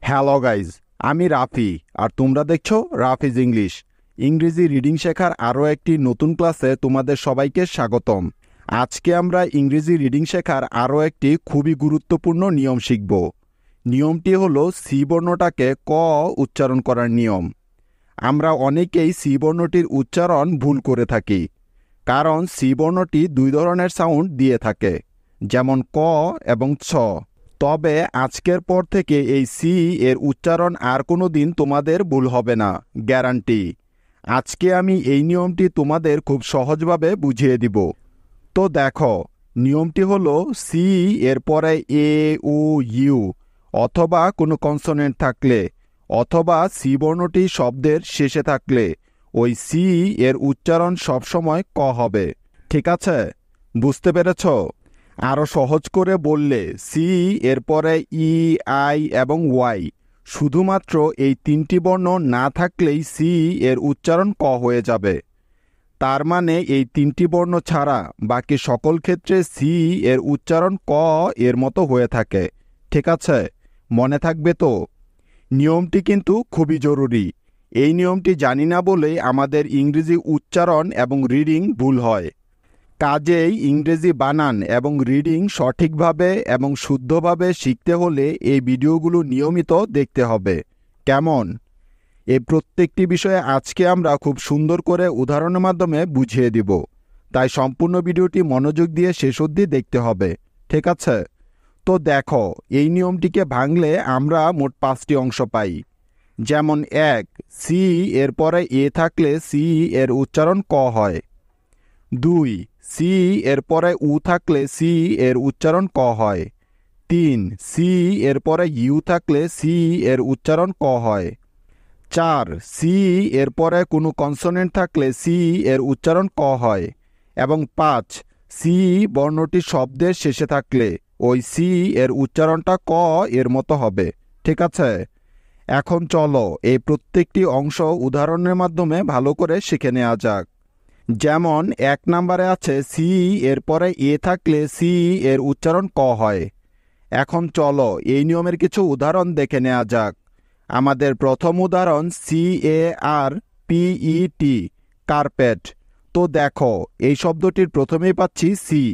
Hello guys, আমি রাফি আর তোমরা দেখছো রাফিজ ইংলিশ। ইংরেজি রিডিং শেখার আরও একটি নতুন ক্লাসে তোমাদের সবাইকে স্বাগতম। আজকে আমরা ইংরেজি রিডিং শেখার আরও একটি খুবই গুরুত্বপূর্ণ নিয়ম শিখব। নিয়মটি হলো সি বর্ণটাকে ক উচ্চারণ করার নিয়ম। আমরা অনেকেই সি বর্ণটির উচ্চারণ ভুল করে থাকি, কারণ সি বর্ণটি দুই ধরনের সাউন্ড দিয়ে থাকে, যেমন ক এবং ছ। তবে আজকের পর থেকে এই সি এর উচ্চারণ আর কোনো দিন তোমাদের ভুল হবে না, গ্যারান্টি। আজকে আমি এই নিয়মটি তোমাদের খুব সহজভাবে বুঝিয়ে দিব। তো দেখো, নিয়মটি হলো সি এর পরে এ ও ইউ অথবা কোনো কনসোনেন্ট থাকলে অথবা সি বর্ণটি শব্দের শেষে থাকলে ওই সি এর উচ্চারণ সবসময় ক হবে। ঠিক আছে, বুঝতে পেরেছ? আরও সহজ করে বললে সি এরপরে ই, আই এবং ওয়াই, শুধুমাত্র এই তিনটি বর্ণ না থাকলেই সি এর উচ্চারণ ক হয়ে যাবে। তার মানে এই তিনটি বর্ণ ছাড়া বাকি সকল ক্ষেত্রে সি এর উচ্চারণ ক এর মতো হয়ে থাকে। ঠিক আছে, মনে থাকবে তো? নিয়মটি কিন্তু খুবই জরুরি। এই নিয়মটি জানি না বলেই আমাদের ইংরেজি উচ্চারণ এবং রিডিং ভুল হয়। কাজেই ইংরেজি বানান এবং রিডিং সঠিকভাবে এবং শুদ্ধভাবে শিখতে হলে এই ভিডিওগুলো নিয়মিত দেখতে হবে। কেমন? এই প্রত্যেকটি বিষয়ে আজকে আমরা খুব সুন্দর করে উদাহরণের মাধ্যমে বুঝিয়ে দিব, তাই সম্পূর্ণ ভিডিওটি মনোযোগ দিয়ে শেষ অবধি দেখতে হবে। ঠিক আছে, তো দেখো, এই নিয়মটিকে ভাঙলে আমরা মোট 5টি অংশ পাই। যেমন 1, সি এর পরে এ থাকলে সি এর উচ্চারণ ক হয়। 2, সি এর পরে উ থাকলে সি এর উচ্চারণ ক হয়। 3, সি এর পরে ইউ থাকলে সি এর উচ্চারণ ক হয়। 4, সি এর পরে কোনো কনসোনেন্ট থাকলে সি এর উচ্চারণ ক হয়। এবং 5, সি বর্ণটি শব্দের শেষে থাকলে ওই সি এর উচ্চারণটা ক এর মতো হবে। ঠিক আছে, এখন চলো এই প্রত্যেকটি অংশ উদাহরণের মাধ্যমে ভালো করে শিখে নেওয়া যাক। যেমন 1 নম্বরে আছে সি এর পরে এ থাকলে সি এর উচ্চারণ ক হয়। এখন চলো এই নিয়মের কিছু উদাহরণ দেখে নেওয়া যাক। আমাদের প্রথম উদাহরণ CARPET, কার্পেট। তো দেখো, এই শব্দটির প্রথমেই পাচ্ছি সি।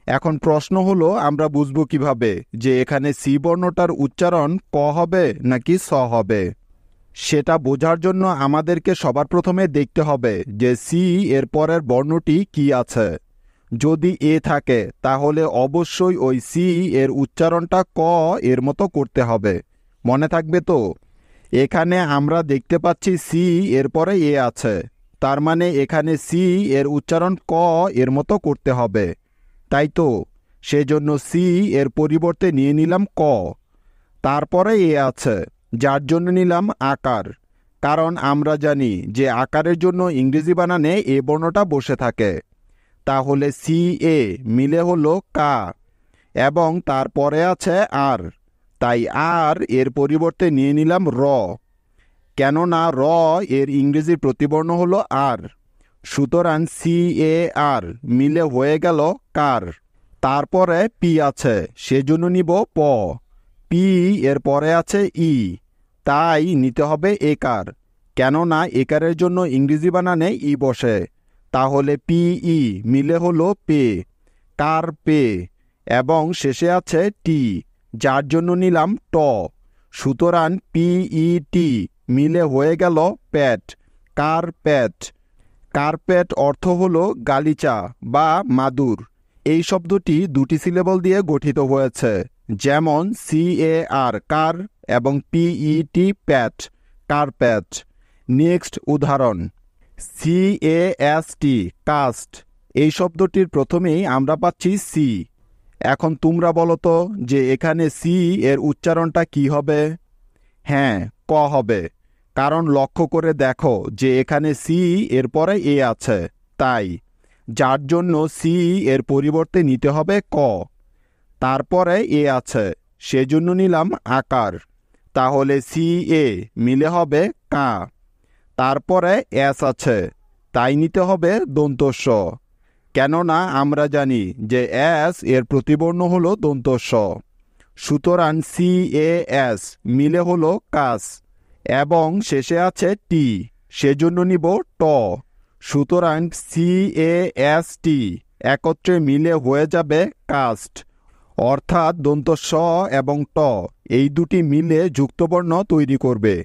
এখন প্রশ্ন হলো, আমরা বুঝবো কিভাবে যে এখানে সি বর্ণটার উচ্চারণ ক হবে নাকি স হবে? সেটা বোঝার জন্য আমাদেরকে সবার প্রথমে দেখতে হবে যে সি এর পরের বর্ণটি কি আছে। যদি এ থাকে তাহলে অবশ্যই ওই সি এর উচ্চারণটা ক এর মতো করতে হবে। মনে থাকবে তো? এখানে আমরা দেখতে পাচ্ছি সি এর পরে এ আছে, তার মানে এখানে সি এর উচ্চারণ ক এর মতো করতে হবে, তাই তো? সেজন্য সি এর পরিবর্তে নিয়ে নিলাম ক। তারপরে এ আছে, যার জন্য নিলাম আকার, কারণ আমরা জানি যে আকারের জন্য ইংরেজি বানানে এ বর্ণটা বসে থাকে। তাহলে সি এ মিলে হলো কা, এবং তারপরে আছে আর, তাই আর এর পরিবর্তে নিয়ে নিলাম র। কেননা র এর ইংরেজি প্রতিবর্ণ হলো আর, সুতরাং সি এ আর মিলে হয়ে গেল কার। তারপরে পি আছে, সেজন্য নিব প। পি এর পরে আছে ই, তাই নিতে হবে একার, কেননা একারের জন্য ইংরেজি বানানে ই বসে। তাহলে পি ই মিলে হলো পে, কার পে। এবং শেষে আছে টি, যার জন্য নিলাম ট। সুতরাং PET মিলে হয়ে গেল প্যাট, কার্পেট। কার্পেট অর্থ হলো গালিচা বা মাদুর। এই শব্দটি দুটি সিলেবল দিয়ে গঠিত হয়েছে, যেমন CAR কার এবং PET প্যাট, কার্পেট। নেক্সট উদাহরণ CAST কাস্ট। এই শব্দটির প্রথমেই আমরা পাচ্ছি সি। এখন তোমরা বলো তো যে এখানে সি এর উচ্চারণটা কি হবে? হ্যাঁ, ক হবে, কারণ লক্ষ্য করে দেখো যে এখানে সি এর পরে এ আছে, তাই যার জন্য সি এর পরিবর্তে নিতে হবে ক। তারপরে এ আছে, সেজন্য নিলাম আকার, তাহলে সি এ মিলে হবে কা। তারপরে এস আছে, তাই নিতে হবে দন্তস্ব, কেননা আমরা জানি যে এস এর প্রতিবর্ণ হলো দন্তস্ব। সুতরাং CAS মিলে হলো কাস এবং শেষে আছে টি, সেজন্য নিব ট। সুতরাং CAST একত্রে মিলে হয়ে যাবে কাস্ট, অর্থাৎ দন্ত স এবং ট এই দুটি মিলে যুক্তবর্ণ তৈরি করবে।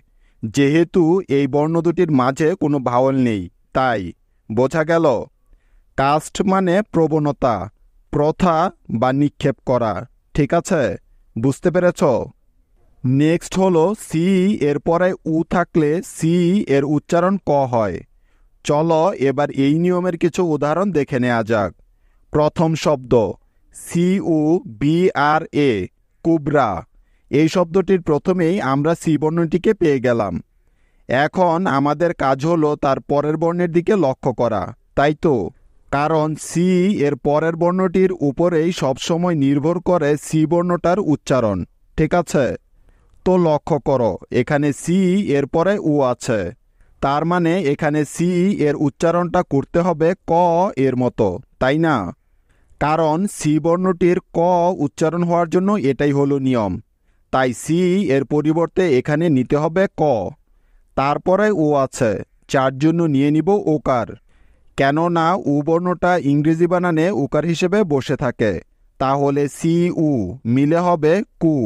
যেহেতু এই বর্ণ দুটির মাঝে কোনো ভাওয়াল নেই, তাই বোঝা গেল। কাস্ট মানে প্রবণতা, প্রথা বা নিক্ষেপ করা। ঠিক আছে, বুঝতে পেরেছ? নেক্সট হলো সি এর পরে উ থাকলে সি এর উচ্চারণ ক হয়। চলো এবার এই নিয়মের কিছু উদাহরণ দেখে নেওয়া যাক। প্রথম শব্দ CUBRA, কুবরা। এই শব্দটির প্রথমেই আমরা সি বর্ণটিকে পেয়ে গেলাম। এখন আমাদের কাজ হলো তার পরের বর্ণের দিকে লক্ষ্য করা, তাই তো? কারণ সি এর পরের বর্ণটির উপরেই সবসময় নির্ভর করে সি বর্ণটার উচ্চারণ। ঠিক আছে, তো লক্ষ্য করো এখানে সি এর পরে উ আছে, তার মানে এখানে সি এর উচ্চারণটা করতে হবে ক এর মতো, তাই না? কারণ সি বর্ণটির ক উচ্চারণ হওয়ার জন্য এটাই হলো নিয়ম। তাই সি এর পরিবর্তে এখানে নিতে হবে ক। তারপরে ও আছে, যার জন্য নিয়ে নিব ওকার। কেননা উ বর্ণটা ইংরেজি বানানে উকার হিসেবে বসে থাকে, তাহলে CU মিলে হবে কু।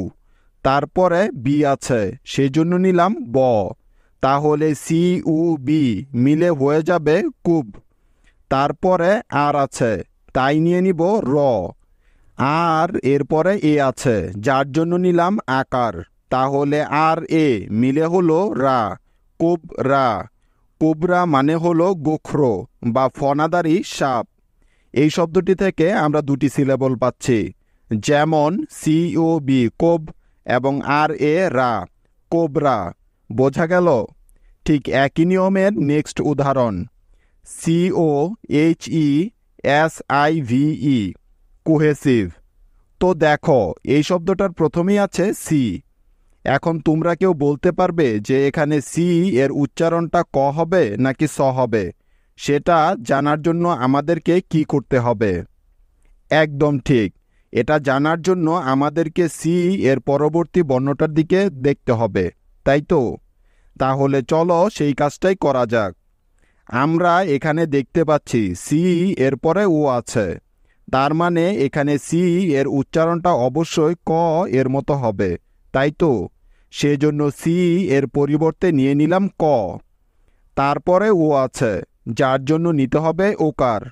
তারপরে বি আছে, সেজন্য নিলাম ব, তাহলে CUB মিলে হয়ে যাবে কুব। তারপরে আর আছে, তাই নিয়ে নিব র। আর এরপরে এ আছে, যার জন্য নিলাম আকার, তাহলে আর এ মিলে হলো রা, কোবরা। কোবরা মানে হলো গোখরো বা ফনাদারি সাপ। এই শব্দটি থেকে আমরা দুটি সিলেবল পাচ্ছি, যেমন COB কোব এবং আর এ রা, কোবরা। বোঝা গেল? ঠিক একই নিয়মের নেক্সট উদাহরণ COHESIVE, কোহেসিভ। তো দেখো এই শব্দটার প্রথমেই আছে সি। এখন তোমরা কেউ বলতে পারবে যে এখানে সি এর উচ্চারণটা ক হবে নাকি স হবে? সেটা জানার জন্য আমাদেরকে কি করতে হবে? একদম ঠিক, এটা জানার জন্য আমাদেরকে সি এর পরবর্তী বর্ণটার দিকে দেখতে হবে, তাই তো? তাহলে চলো সেই কাজটাই করা যাক। আমরা এখানে দেখতে পাচ্ছি সি এর পরে ও আছে, তার মানে এখানে সি এর উচ্চারণটা অবশ্যই ক এর মতো হবে, তাই তো? সেজন্য সি এর পরিবর্তে নিয়ে নিলাম ক। তারপরে ও আছে, যার জন্য নিতে হবে ওকার,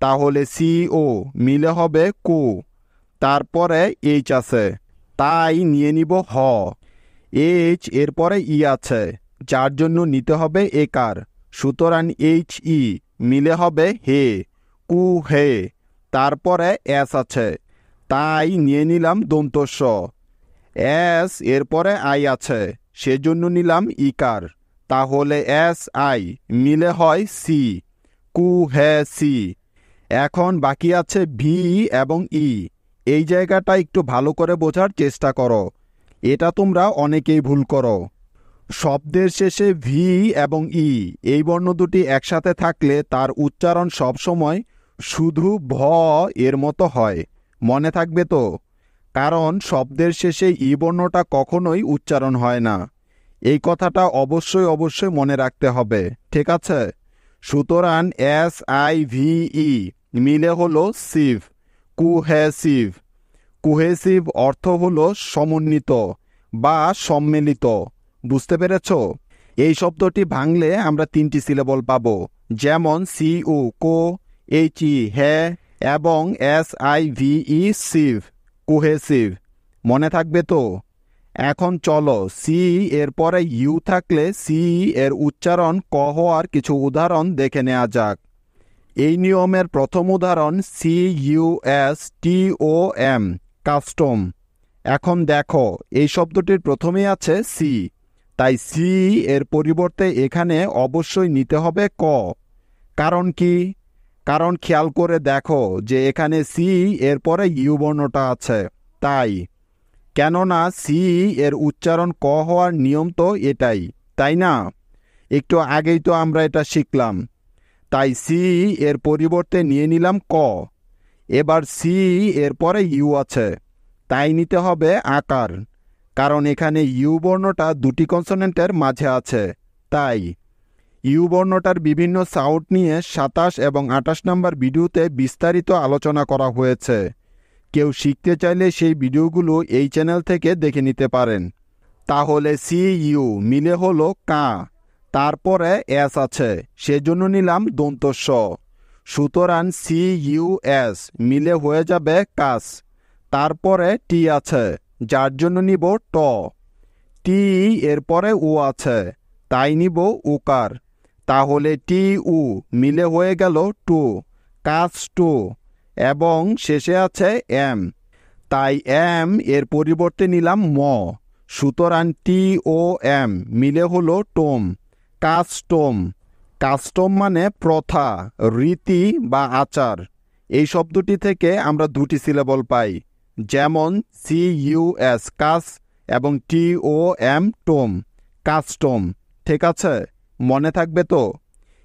তাহলে CO মিলে হবে কু। তারপরে এইচ আছে, তাই নিয়ে নিব হ। এইচ এরপরে ই আছে, যার জন্য নিতে হবে একার, সুতরাং HE মিলে হবে হে, কু হে। তারপরে এস আছে, তাই নিয়ে নিলাম দন্ত স। এস এরপরে আই আছে, সেজন্য নিলাম ইকার, তাহলে SI মিলে হয় সি, কু হে সি। এখন বাকি আছে ভি এবং ই। এই জায়গাটা একটু ভালো করে বোঝার চেষ্টা করো, এটা তোমরা অনেকেই ভুল করো। শব্দের শেষে ভি এবং ই এই বর্ণ দুটি একসাথে থাকলে তার উচ্চারণ সবসময় শুধু ভ এর মতো হয়, মনে থাকবে তো? কারণ শব্দের শেষে ই বর্ণটা কখনোই উচ্চারণ হয় না। এই কথাটা অবশ্যই অবশ্যই মনে রাখতে হবে, ঠিক আছে? সুতরাং SIVE মিলে হলো সিভ, কুহেসিভ। কুহেসিভ অর্থ হলো সমন্বিত বা সম্মিলিত। বুঝতে পেরেছ? এই শব্দটি ভাঙলে আমরা তিনটি সিলেবল পাবো, যেমন CU কো, HE হে এবং SIVE সিভ, কুহেসিভ। মনে থাকবে তো? এখন চলো সি এর পরে ইউ থাকলে সি এর উচ্চারণ ক হওয়ার কিছু উদাহরণ দেখে নেওয়া যাক। এই নিয়মের প্রথম উদাহরণ CUSTOM, কাস্টম। এখন দেখো এই শব্দটির প্রথমেই আছে সি, তাই সি এর পরিবর্তে এখানে অবশ্যই নিতে হবে ক। কারণ কি? কারণ খেয়াল করে দেখো যে এখানে সি এর পরে ইউ বর্ণটা আছে, তাই। কেননা সি এর উচ্চারণ ক হওয়ার নিয়ম তো এটাই, তাই না? একটু আগেই তো আমরা এটা শিখলাম। তাই সি এর পরিবর্তে নিয়ে নিলাম ক। এবার সি এর পরে ইউ আছে, তাই নিতে হবে আকার, কারণ এখানে ইউ বর্ণটা দুটি কনসোনেন্টের মাঝে আছে। তাই ইউ বর্ণটার বিভিন্ন সাউন্ড নিয়ে 27 এবং 28 নম্বর ভিডিওতে বিস্তারিত আলোচনা করা হয়েছে। কেউ শিখতে চাইলে সেই ভিডিওগুলো এই চ্যানেল থেকে দেখে নিতে পারেন। তাহলে সি ইউ মিলে হলো কা, তারপরে এস আছে, সেজন্য নিলাম দন্ত স। সুতরাং সি ইউ এস মিলে হয়ে যাবে কাস। তারপরে টি আছে, যার জন্য নিব ট। টি এরপরে উ আছে, তাই নিব উকার। তাহলে টি উ মিলে হয়ে গেল টু, কাস টু। এবং শেষে আছে এম, তাই এম এর পরিবর্তে নিলাম ম। সুতরাং টি ও এম মিলে হলো টোম, কাস্টম। কাস্টম মানে প্রথা, রীতি বা আচার। এই শব্দটি থেকে আমরা দুটি সিলেবল পাই, যেমন সি ইউ এস কাস এবং টি ও এম টোম, কাস্টম। ঠিক আছে, মনে থাকবে তো?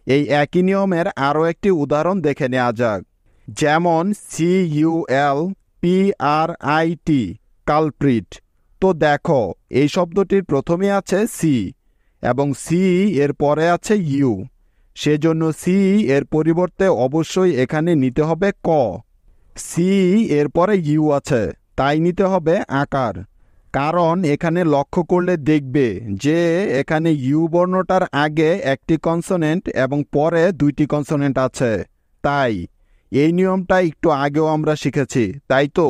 এই একই নিয়মের আরও একটি উদাহরণ দেখে নেওয়া যাক। যেমন C U L P R I T, culprit. তো দেখো, এই শব্দটির প্রথমে আছে সি এবং সি এর পরে আছে ইউ, সেজন্য সি এর পরিবর্তে অবশ্যই এখানে নিতে হবে ক। সি এর পরে ইউ আছে, তাই নিতে হবে আকার। কারণ এখানে লক্ষ্য করলে দেখবে যে এখানে ইউ বর্ণটার আগে একটি কনসোনেন্ট এবং পরে দুইটি কনসোনেন্ট আছে। তাই এই নিয়মটা একটু আগেও আমরা শিখেছি, তাই তো?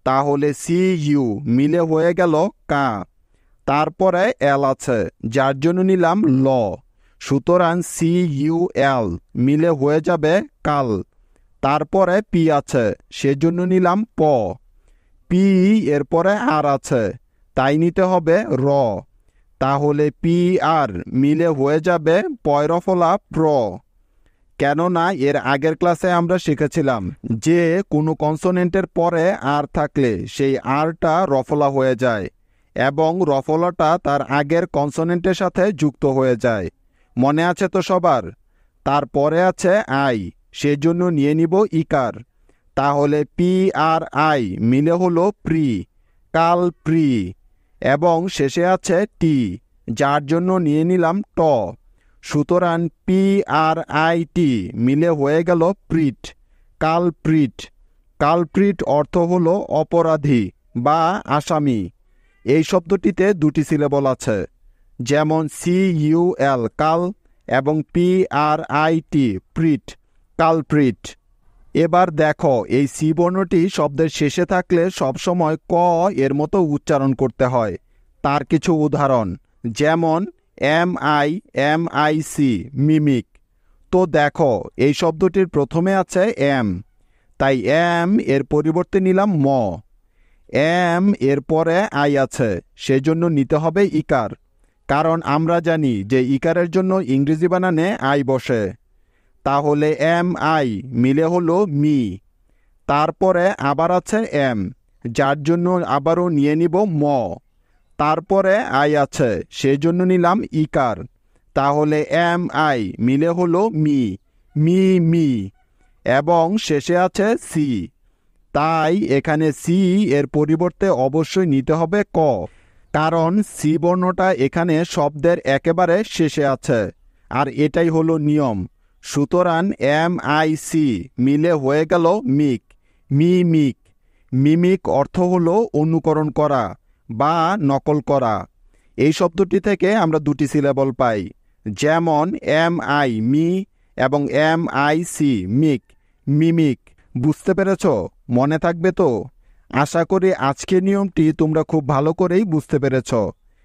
তাহলে সি ইউ মিলে হয়ে গেল কা, তারপরে এল আছে, যার জন্য নিলাম ল। সুতরাং সি ইউ এল মিলে হয়ে যাবে কাল। তারপরে পি আছে, সেজন্য নিলাম প। পি এরপরে আর আছে, তাই নিতে হবে র। তাহলে পি আর মিলে হয়ে যাবে পয়রফলা প্র। কেননা এর আগের ক্লাসে আমরা শিখেছিলাম যে কোনো কনসোনেন্টের পরে আর থাকলে সেই আরটা রফলা হয়ে যায় এবং রফলাটা তার আগের কনসোনেন্টের সাথে যুক্ত হয়ে যায়। মনে আছে তো সবার? তারপরে আছে আই, সেজন্য নিয়ে নিব ইকার। তাহলে পি আর আই মিলে হলো প্রি, কাল প্রি। এবং শেষে আছে টি, যার জন্য নিয়ে নিলাম ট। সুতরাং পি আর আই টি মিলে হয়ে গেল প্রিট, কালপ্রিট। কালপ্রিট অর্থ হলো অপরাধী বা আসামি। এই শব্দটিতে দুটি সিলেবল আছে, যেমন সি ইউ এল কাল এবং P R I T prit, culprit. এবার দেখো, এই সি বর্ণটি শব্দের শেষে থাকলে সবসময় ক এর মতো উচ্চারণ করতে হয়। তার কিছু উদাহরণ, যেমন এম আই সি, মিমিক। তো দেখো, এই শব্দটির প্রথমে আছে এম, তাই এম এর পরিবর্তে নিলাম ম। এম এর পরে আই আছে, সেজন্য নিতে হবে ইকার, কারণ আমরা জানি যে ইকারের জন্য ইংরেজি বানানে আই বসে। তাহলে এম আই মিলে হলো মি। তারপরে আবার আছে এম, যার জন্য আবারও নিয়ে নিব ম। তারপরে আই আছে, সেজন্য নিলাম ইকার। তাহলে এম আই মিলে হলো মি, মি মি। এবং শেষে আছে সি, তাই এখানে সি এর পরিবর্তে অবশ্যই নিতে হবে ক, কারণ সি বর্ণটা এখানে শব্দের একেবারে শেষে আছে, আর এটাই হলো নিয়ম। সুতরাং এম আই সি মিলে হয়ে গেল মিক, মিমিক। মিমিক অর্থ হলো অনুকরণ করা বা নকল করা। এই শব্দটি থেকে আমরা দুটি সিলেবল পাই, যেমন এম আই মি এবং M I C mic, mimic. বুঝতে পেরেছ? মনে থাকবে তো? আশা করি আজকের নিয়মটি তোমরা খুব ভালো করেই বুঝতে পেরেছ।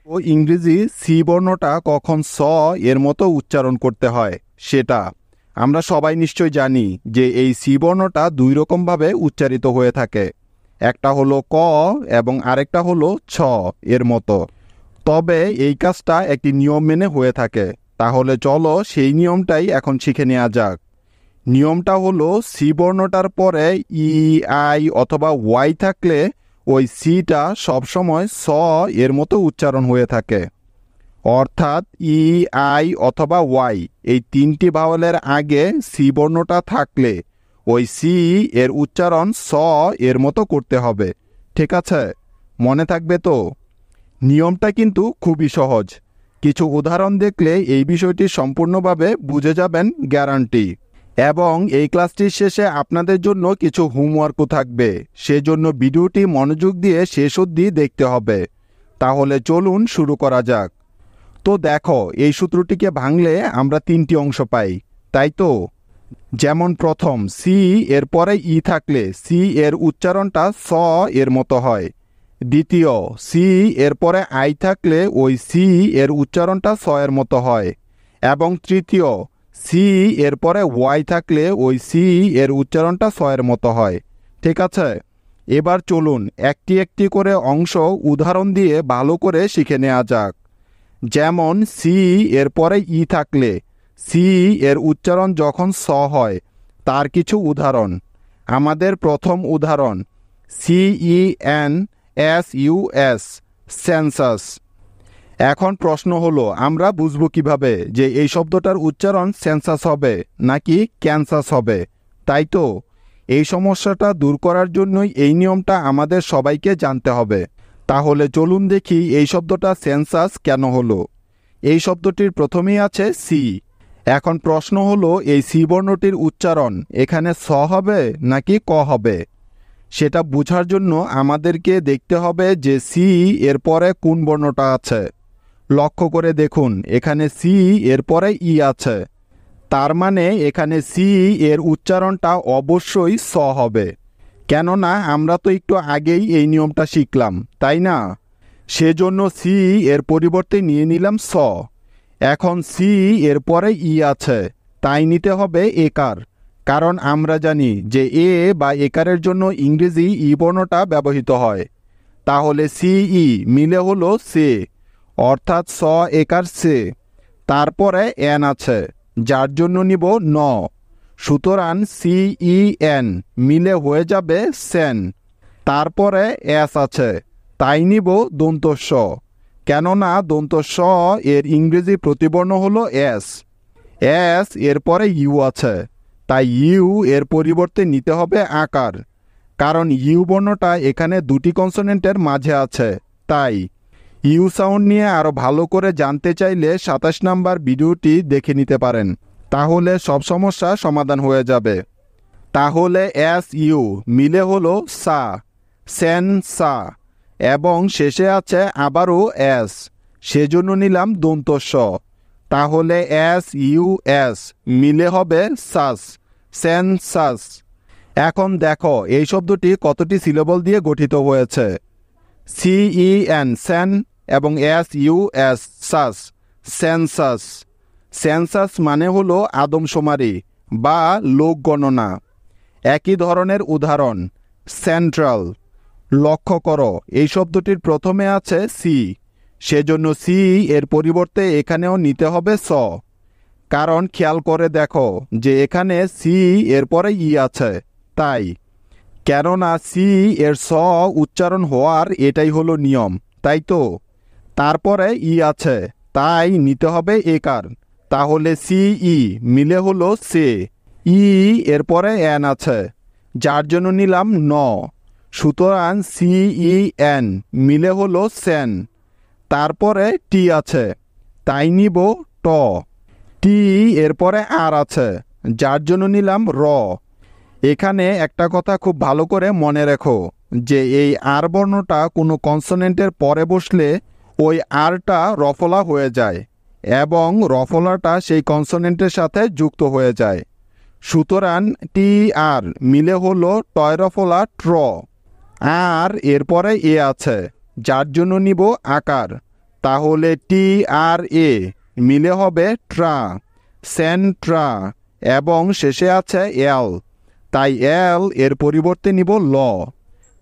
ও ইংরেজি সি বর্ণটা কখন স এর মতো উচ্চারণ করতে হয় সেটা আমরা সবাই নিশ্চয় জানি যে এই সি বর্ণটা দুই রকমভাবে উচ্চারিত হয়ে থাকে, একটা হলো ক এবং আরেকটা হলো ছ এর মতো। তবে এই কাজটা একটি নিয়ম মেনে হয়ে থাকে। তাহলে চলো সেই নিয়মটাই এখন শিখে নেওয়া যাক। নিয়মটা হলো সি বর্ণটার পরে ই আই অথবা ওয়াই থাকলে ওই সিটা সবসময় স এর মতো উচ্চারণ হয়ে থাকে। অর্থাৎ ই আই অথবা ওয়াই এই তিনটি ভাওয়েলের আগে সি বর্ণটা থাকলে ওই সি এর উচ্চারণ স এর মতো করতে হবে। ঠিক আছে, মনে থাকবে তো? নিয়মটা কিন্তু খুবই সহজ। কিছু উদাহরণ দেখলে এই বিষয়টি সম্পূর্ণভাবে বুঝে যাবেন, গ্যারান্টি। এবং এই ক্লাসটির শেষে আপনাদের জন্য কিছু হোমওয়ার্কও থাকবে, সেজন্য ভিডিওটি মনোযোগ দিয়ে শেষ অবধি দেখতে হবে। তাহলে চলুন শুরু করা যাক। তো দেখো, এই সূত্রটিকে ভাঙলে আমরা 3টি অংশ পাই, তাই তো? যেমন প্রথম, সি এর পরে ই থাকলে সি এর উচ্চারণটা স এর মতো হয়। দ্বিতীয়, সি এর পরে আই থাকলে ওই সি এর উচ্চারণটা স এর মতো হয়। এবং তৃতীয়, সি এর পরে ওয়াই থাকলে ওই সি এর উচ্চারণটা স এর মতো হয়। ঠিক আছে, এবার চলুন একটি একটি করে অংশ উদাহরণ দিয়ে ভালো করে শিখে নেওয়া যাক। যেমন সি এর পরে ই থাকলে সি এর উচ্চারণ যখন স হয়, তার কিছু উদাহরণ। আমাদের প্রথম উদাহরণ, CENSUS, সেন্সাস। এখন প্রশ্ন হলো, আমরা বুঝব কিভাবে যে এই শব্দটার উচ্চারণ সেন্সাস হবে নাকি ক্যান্সাস হবে, তাই তো? এই সমস্যাটা দূর করার জন্যই এই নিয়মটা আমাদের সবাইকে জানতে হবে। তাহলে চলুন দেখি এই শব্দটা সেন্সাস কেন হলো। এই শব্দটির প্রথমেই আছে সি। এখন প্রশ্ন হলো, এই সি বর্ণটির উচ্চারণ এখানে স হবে নাকি ক হবে? সেটা বোঝার জন্য আমাদেরকে দেখতে হবে যে সি এর পরে কোন বর্ণটা আছে। লক্ষ্য করে দেখুন, এখানে সি এর পরে ই আছে, তার মানে এখানে সি এর উচ্চারণটা অবশ্যই স হবে। কেননা আমরা তো একটু আগেই এই নিয়মটা শিখলাম, তাই না? সেজন্য সি এর পরিবর্তে নিয়ে নিলাম স। এখন সি এর পরে ই আছে, তাই নিতে হবে একার, কারণ আমরা জানি যে এ বা একারের জন্য ইংরেজি ই বর্ণটা ব্যবহৃত হয়। তাহলে সিই মিলে হলো সে, অর্থাৎ স একার সে। তারপরে এন আছে, যার জন্য নিব ন, সুতরাং CEN মিলে হয়ে যাবে সেন। তারপরে এস আছে, তাই নিব দন্ত স, কেননা দন্ত স এর ইংরেজি প্রতিবর্ণ হলো এস। এস এর পরে ইউ আছে, তাই ইউ এর পরিবর্তে নিতে হবে আকার, কারণ ইউ বর্ণটা এখানে দুটি কনসোনেন্টের মাঝে আছে। তাই ইউ সাউন্ড নিয়ে আরও ভালো করে জানতে চাইলে 27 নাম্বার ভিডিওটি দেখে নিতে পারেন, তাহলে সব সমস্যা সমাধান হয়ে যাবে। তাহলে এস ইউ মিলে হলো সা, সেন সা, এবং শেষে আছে আবারও এস, সেজন্য নিলাম দন্ত স। তাহলে SUS মিলে হবে সাস, সেন্সাস। এখন দেখো এই শব্দটি কতটি সিলেবল দিয়ে গঠিত হয়েছে। CEN সেন এবং SUS সাস, সেন্সাস। সেন্সাস মানে হলো আদমশুমারি বা লোক গণনা। একই ধরনের উদাহরণ, সেন্ট্রাল। লক্ষ্য করো, এই শব্দটির প্রথমে আছে সি, সেজন্য সি এর পরিবর্তে এখানেও নিতে হবে স। কারণ খেয়াল করে দেখো যে এখানে সি এর পরে ই আছে, তাই। কেননা সি এর স উচ্চারণ হওয়ার এটাই হলো নিয়ম, তাই তো? তারপরে ই আছে, তাই নিতে হবে একার, তাহলে CE মিলে হলো সে। ই এর পরে এন আছে, যার জন্য নিলাম ন, সুতরাং CEN মিলে হলো সেন। তারপরে টি আছে, তাই নিব ট। টি এরপরে আর আছে, যার জন্য নিলাম র। এখানে একটা কথা খুব ভালো করে মনে রেখো যে এই আর বর্ণটা কোনো কনসোনেন্টের পরে বসলে ওই আরটা রফলা হয়ে যায় এবং রফলাটা সেই কনসোনেন্টের সাথে যুক্ত হয়ে যায়। সুতরাং টি আর মিলে হলো টয় রফলা ট্র। আর এরপরে এ আছে, যার জন্য নিব আকার, তাহলে TRA মিলে হবে ট্রা, সেন্ট্রা, এবং শেষে আছে এল, তাই এল এর পরিবর্তে নিব ল,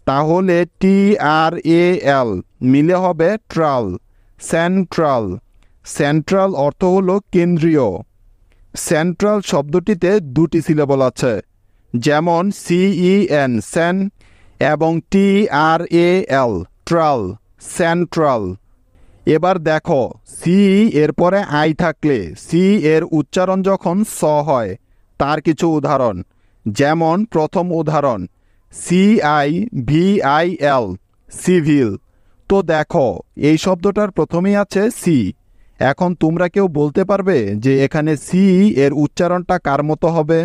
তাহলে TRAL মিলে হবে ট্রাল, সেন্ট্রাল। সেন্ট্রাল অর্থ হলো কেন্দ্রীয়। সেন্ট্রাল শব্দটিতে দুটি সিলেবল আছে, যেমন CEN সেন এবং TRAL ট্রাল, সেন্ট্রাল। এবার দেখো, সি এর পরে আই থাকলে সি এর উচ্চারণ যখন স হয়, তার কিছু উদাহরণ। যেমন প্রথম উদাহরণ, CIVIL, সিভিল। তো দেখো এই শব্দটার প্রথমেই আছে সি। এখন তোমরা কেউ বলতে পারবে যে এখানে সি এর উচ্চারণটা কার মতো হবে?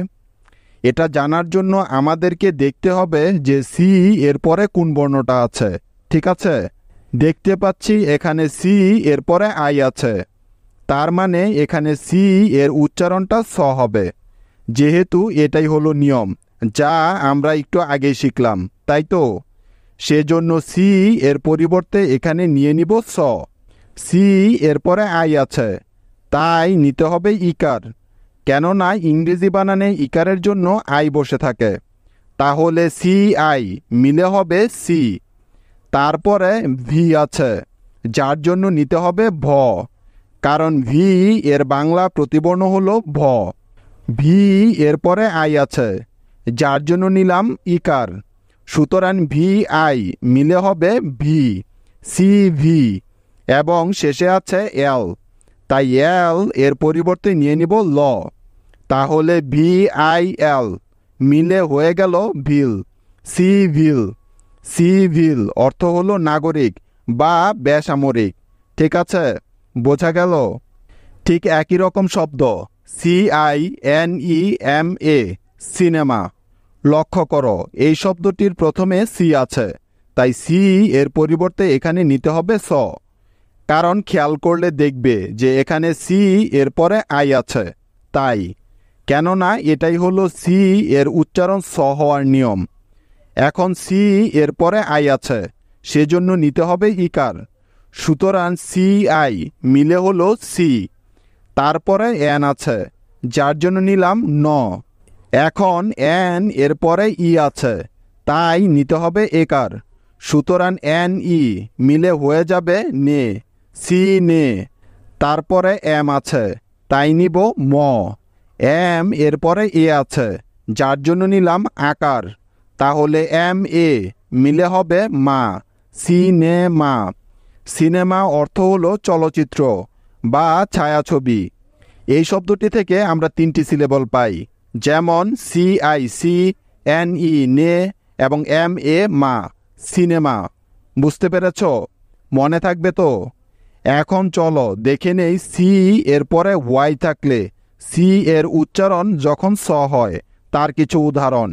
এটা জানার জন্য আমাদেরকে দেখতে হবে যে সি এর পরে কোন বর্ণটা আছে। ঠিক আছে, দেখতে পাচ্ছি এখানে সি এর পরে আই আছে, তার মানে এখানে সি এর উচ্চারণটা স হবে, যেহেতু এটাই হলো নিয়ম যা আমরা একটু আগে শিখলাম, তাই তো? সেজন্য সি এর পরিবর্তে এখানে নিয়ে নিব স। সি এর পরে আই আছে, তাই নিতে হবে ইকার, কেননা ইংরেজি বানানে ইকারের জন্য আই বসে থাকে। তাহলে সি আই মিলে হবে সি। তারপরে ভি আছে, যার জন্য নিতে হবে ভ, কারণ ভি এর বাংলা প্রতিবর্ণ হলো ভ। ভি এর পরে আই আছে, যার জন্য নিলাম ইকার, সুতরাং ভি আই মিলে হবে ভি, সি ভি, এবং শেষে আছে এল, তাই এল এর পরিবর্তে নিয়ে নিব ল। তাহলে ভি আই এল মিলে হয়ে গেল ভিল, সিভিল। সিভিল অর্থ হলো নাগরিক বা বেসামরিক। ঠিক আছে, বোঝা গেল? ঠিক একই রকম শব্দ CINEMA, সিনেমা। লক্ষ্য করো এই শব্দটির প্রথমে সি আছে, তাই সি এর পরিবর্তে এখানে নিতে হবে স। কারণ খেয়াল করলে দেখবে যে এখানে সি এর পরে আই আছে, তাই, কেননা এটাই হলো সি এর উচ্চারণ স হওয়ার নিয়ম। এখন সি এর পরে আই আছে, সেজন্য নিতে হবে ইকার, সুতরাং সি আই মিলে হলো সি। তারপরে এন আছে, যার জন্য নিলাম ন। এখন এন এর পরে ই আছে, তাই নিতে হবে একার, সুতরাং এন ই মিলে হয়ে যাবে নে, সি নে। তারপরে এম আছে, তাই নিব ম। এম এর পরে এ আছে, যার জন্য নিলাম আকার, তাহলে এম এ মিলে হবে মা, সিনেমা। সিনেমা অর্থ হলো চলচ্চিত্র বা ছায়াছবি। এই শব্দটি থেকে আমরা তিনটি সিলেবল পাই, যেমন CICNE নে এবং MA মা, সিনেমা। বুঝতে পেরেছ? মনে থাকবে তো? এখন চলো দেখে নেই সি এর পরে ওয়াই থাকলে সি এর উচ্চারণ যখন স হয় তার কিছু উদাহরণ।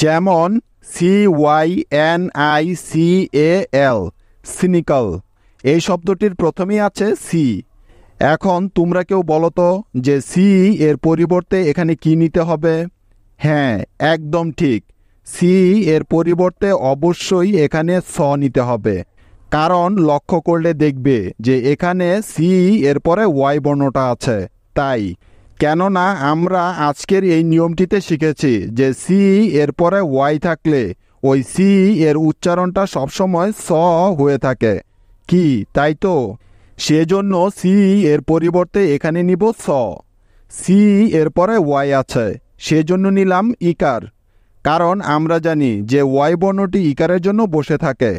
যেমন CYNICAL, সিনিক্যাল। এই শব্দটির প্রথমেই আছে সি। এখন তোমরা কেউ বলো তো যে সি এর পরিবর্তে এখানে কি নিতে হবে? হ্যাঁ, একদম ঠিক, সি এর পরিবর্তে অবশ্যই এখানে স নিতে হবে। কারণ লক্ষ্য করলে দেখবে যে এখানে সি এর পরে ওয়াই বর্ণটা আছে, তাই। কেননা আমরা আজকের এই নিয়মটিতে শিখেছি যে সি এর পরে ওয়াই থাকলে ওই সি এর উচ্চারণটা সবসময় স হয়ে থাকে, কি তাই তো? সেজন্য সি এর পরিবর্তে এখানে নিব স। সি এর পরে ওয়াই আছে, সেজন্য নিলাম ইকার, কারণ আমরা জানি যে ওয়াই বর্ণটি ইকারের জন্য বসে থাকে।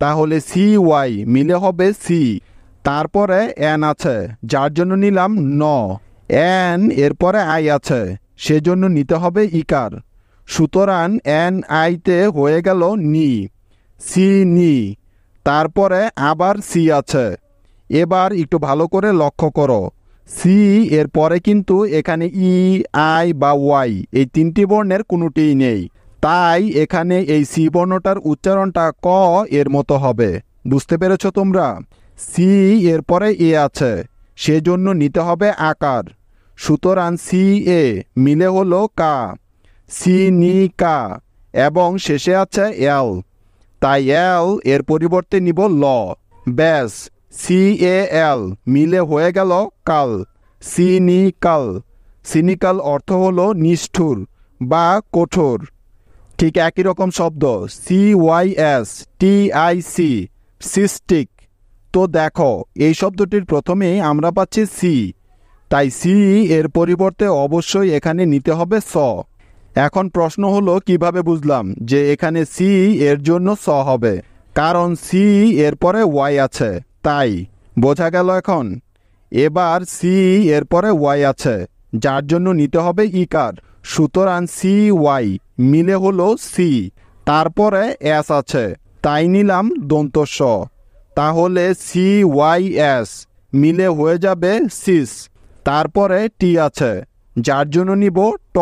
তাহলে সি ওয়াই মিলে হবে সি। তারপরে এন আছে, যার জন্য নিলাম ন। এন এর পরে আই আছে, সেজন্য নিতে হবে ইকার, সুতরাং এন আইতে হয়ে গেল নি, সি নি। তারপরে আবার সি আছে। এবার একটু ভালো করে লক্ষ্য করো, সি এর পরে কিন্তু এখানে ই, আই বা ওয়াই এই তিনটি বর্ণের কোনোটিই নেই, তাই এখানে এই সি বর্ণটার উচ্চারণটা ক এর মতো হবে। বুঝতে পেরেছ তোমরা? সি এর পরে এ আছে, সেজন্য নিতে হবে আকার, সুতরাং সি এ মিলে হলো কা, সি নি কা, এবং শেষে আছে এল, তাই এল এর পরিবর্তে নিব ল। ব্যাস, CAL মিলে হয়ে গেল কাল, সিনিকাল। সিনিকাল অর্থ হলো নিষ্ঠুর বা কঠোর। ঠিক একই রকম শব্দ CYSTIC, সিস্টিক। তো দেখো এই শব্দটির প্রথমেই আমরা পাচ্ছি সি, তাই সি এর পরিবর্তে অবশ্যই এখানে নিতে হবে স। এখন প্রশ্ন হলো কিভাবে বুঝলাম যে এখানে সি এর জন্য স হবে? কারণ সি এর পরে ওয়াই আছে, তাই। বোঝা গেল এখন? এবার সি এর পরে ওয়াই আছে, যার জন্য নিতে হবে ইকার, সুতরাং সি ওয়াই মিলে হলো সি। তারপরে এস আছে, তাই নিলাম দন্ত স। তাহলে CYS মিলে হয়ে যাবে সিস। তারপরে টি আছে, যার জন্য নিব ট।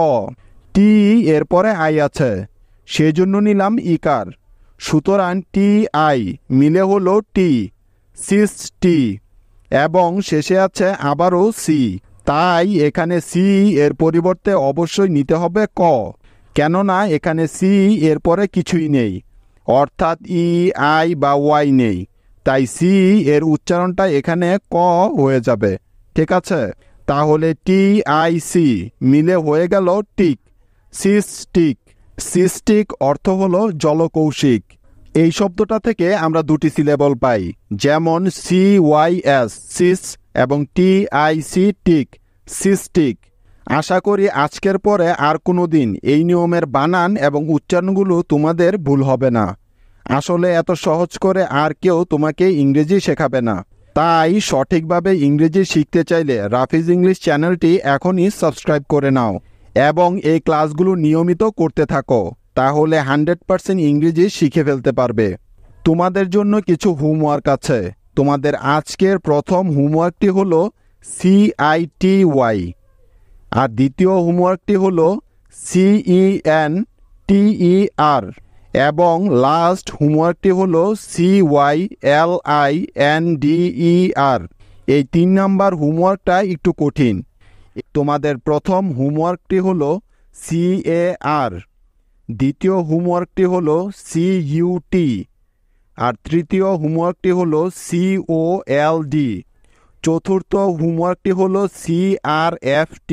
টি এরপরে আই আছে, সেজন্য নিলাম ইকার। সুতরাং TI মিলে হলো টি, সিস টি। এবং শেষে আছে আবারও সি। তাই এখানে সি এর পরিবর্তে অবশ্যই নিতে হবে ক, কেননা এখানে সি এর পরে কিছুই নেই, অর্থাৎ আই বা ওয়াই নেই। তাই সি এর উচ্চারণটা এখানে ক হয়ে যাবে। ঠিক আছে, তাহলে TIC মিলে হয়ে গেল টিক, সিস্টিক। সিস্টিক অর্থ হলো জলকৌশিক। এই শব্দটা থেকে আমরা দুটি সিলেবল পাই, যেমন CYS সিস এবং TIC টিক, সিস্টিক। আশা করি আজকের পরে আর কোনো দিন এই নিয়মের বানান এবং উচ্চারণগুলো তোমাদের ভুল হবে না। আসলে এত সহজ করে আর কেউ তোমাকে ইংরেজি শেখাবে না। তাই সঠিকভাবে ইংরেজি শিখতে চাইলে রাফিজ ইংলিশ চ্যানেলটি এখনই সাবস্ক্রাইব করে নাও এবং এই ক্লাসগুলো নিয়মিত করতে থাকো, তাহলে 100% ইংরেজি শিখে ফেলতে পারবে। তোমাদের জন্য কিছু হোমওয়ার্ক আছে। তোমাদের আজকের প্রথম হোমওয়ার্কটি হলো CITY, আর দ্বিতীয় হোমওয়ার্কটি হলো CENTER, এবং লাস্ট হোমওয়ার্কটি হলো CYLINDER। এই 3 নাম্বার হোমওয়ার্কটা একটু কঠিন। তোমাদের প্রথম হোমওয়ার্কটি হলো CAR, দ্বিতীয় হোমওয়ার্কটি হলো CUT, আর তৃতীয় হোমওয়ার্কটি হলো COLD, চতুর্থ হোমওয়ার্কটি হলো CRFT,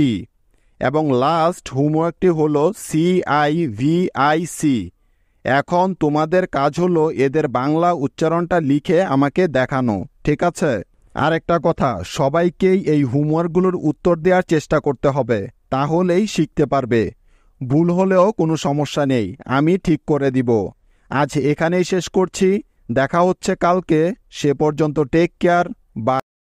এবং লাস্ট হোমওয়ার্কটি হলো CIVIC। এখন তোমাদের কাজ হলো এদের বাংলা উচ্চারণটা লিখে আমাকে দেখানো। ঠিক আছে? আরেকটা কথা, সবাইকেই এই হোমওয়ার্কগুলোর উত্তর দেওয়ার চেষ্টা করতে হবে, তাহলেই শিখতে পারবে। ভুল হলেও কোনো সমস্যা নেই, আমি ঠিক করে দিব। আজ এখানেই শেষ করছি, দেখা হচ্ছে কালকে। সে পর্যন্ত টেক কেয়ার। বা